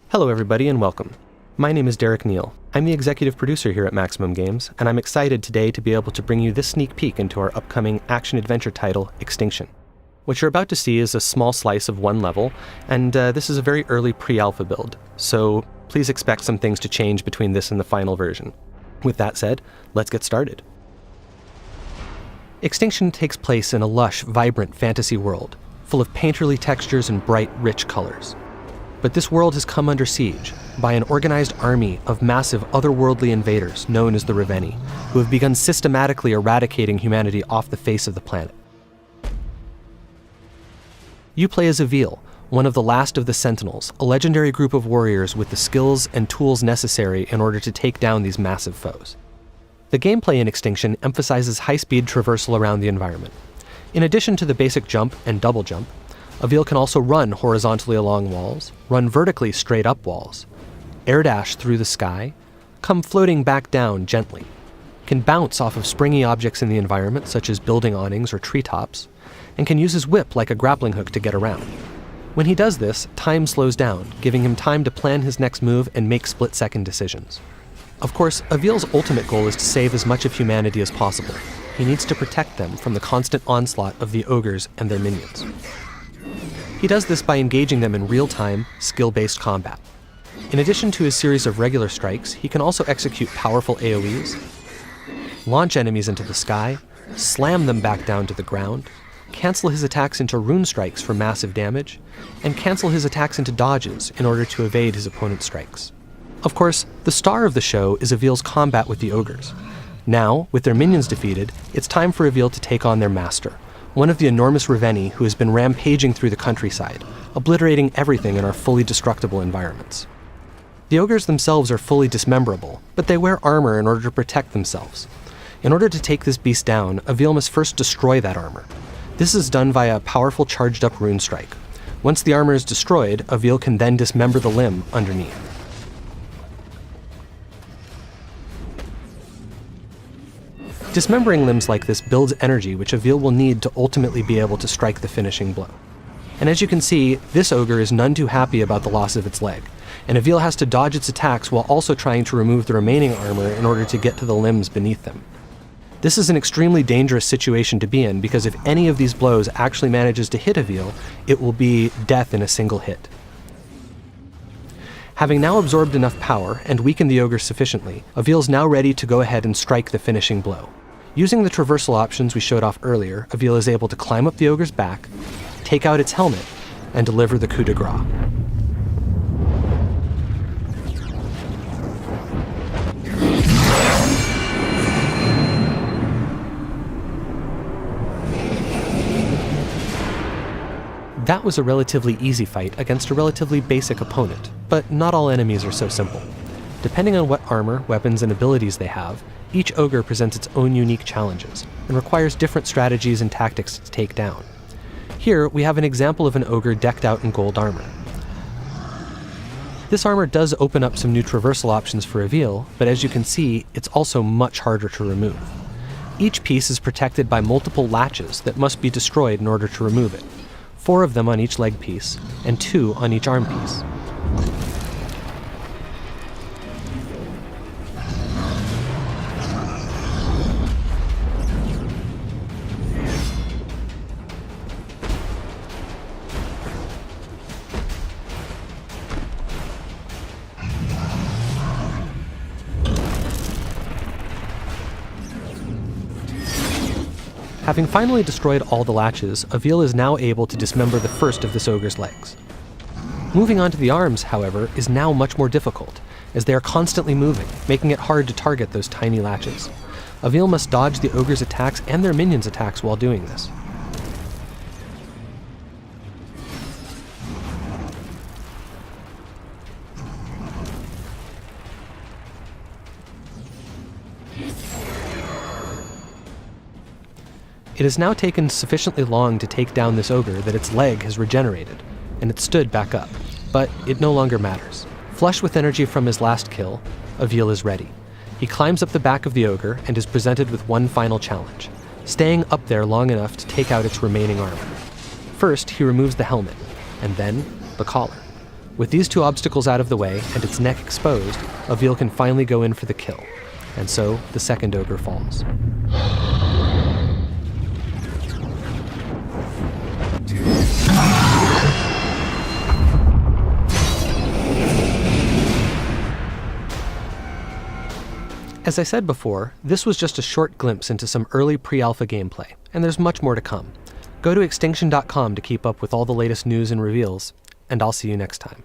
Hello everybody and welcome. My name is Derek Neal. I'm the executive producer here at Maximum Games, and I'm excited today to be able to bring you this sneak peek into our upcoming action-adventure title, Extinction. What you're about to see is a small slice of one level, and this is a very early pre-alpha build, so please expect some things to change between this and the final version. With that said, let's get started. Extinction takes place in a lush, vibrant fantasy world, full of painterly textures and bright, rich colors. But this world has come under siege by an organized army of massive otherworldly invaders known as the Reveni, who have begun systematically eradicating humanity off the face of the planet. You play as Xone, one of the last of the Sentinels, a legendary group of warriors with the skills and tools necessary in order to take down these massive foes. The gameplay in Extinction emphasizes high-speed traversal around the environment. In addition to the basic jump and double jump, Xone can also run horizontally along walls, run vertically straight up walls, air dash through the sky, come floating back down gently, can bounce off of springy objects in the environment such as building awnings or treetops, and can use his whip like a grappling hook to get around. When he does this, time slows down, giving him time to plan his next move and make split-second decisions. Of course, Xone's ultimate goal is to save as much of humanity as possible. He needs to protect them from the constant onslaught of the ogres and their minions. He does this by engaging them in real-time, skill-based combat. In addition to his series of regular strikes, he can also execute powerful AoEs, launch enemies into the sky, slam them back down to the ground, cancel his attacks into rune strikes for massive damage, and cancel his attacks into dodges in order to evade his opponent's strikes. Of course, the star of the show is Xone's combat with the ogres. Now, with their minions defeated, it's time for Xone to take on their master, one of the enormous Reveni who has been rampaging through the countryside, obliterating everything in our fully destructible environments. The ogres themselves are fully dismemberable, but they wear armor in order to protect themselves. In order to take this beast down, Xone must first destroy that armor. This is done via a powerful charged-up rune strike. Once the armor is destroyed, Xone can then dismember the limb underneath. Dismembering limbs like this builds energy which Xone will need to ultimately be able to strike the finishing blow. And as you can see, this ogre is none too happy about the loss of its leg, and Xone has to dodge its attacks while also trying to remove the remaining armor in order to get to the limbs beneath them. This is an extremely dangerous situation to be in because if any of these blows actually manages to hit Xone, it will be death in a single hit. Having now absorbed enough power and weakened the ogre sufficiently, Xone is now ready to go ahead and strike the finishing blow. Using the traversal options we showed off earlier, Xone is able to climb up the ogre's back, take out its helmet, and deliver the coup de grace. That was a relatively easy fight against a relatively basic opponent, but not all enemies are so simple. Depending on what armor, weapons, and abilities they have, each ogre presents its own unique challenges, and requires different strategies and tactics to take down. Here, we have an example of an ogre decked out in gold armor. This armor does open up some new traversal options for Xone, but as you can see, it's also much harder to remove. Each piece is protected by multiple latches that must be destroyed in order to remove it. 4 of them on each leg piece, and 2 on each arm piece. Having finally destroyed all the latches, Xone is now able to dismember the first of this ogre's legs. Moving on to the arms, however, is now much more difficult, as they are constantly moving, making it hard to target those tiny latches. Xone must dodge the ogre's attacks and their minions' attacks while doing this. It has now taken sufficiently long to take down this ogre that its leg has regenerated, and it stood back up, but it no longer matters. Flush with energy from his last kill, Xone is ready. He climbs up the back of the ogre and is presented with one final challenge, staying up there long enough to take out its remaining armor. First, he removes the helmet, and then the collar. With these two obstacles out of the way and its neck exposed, Avil can finally go in for the kill. And so, the second ogre falls. As I said before, this was just a short glimpse into some early pre-alpha gameplay, and there's much more to come. Go to Extinction.com to keep up with all the latest news and reveals, and I'll see you next time.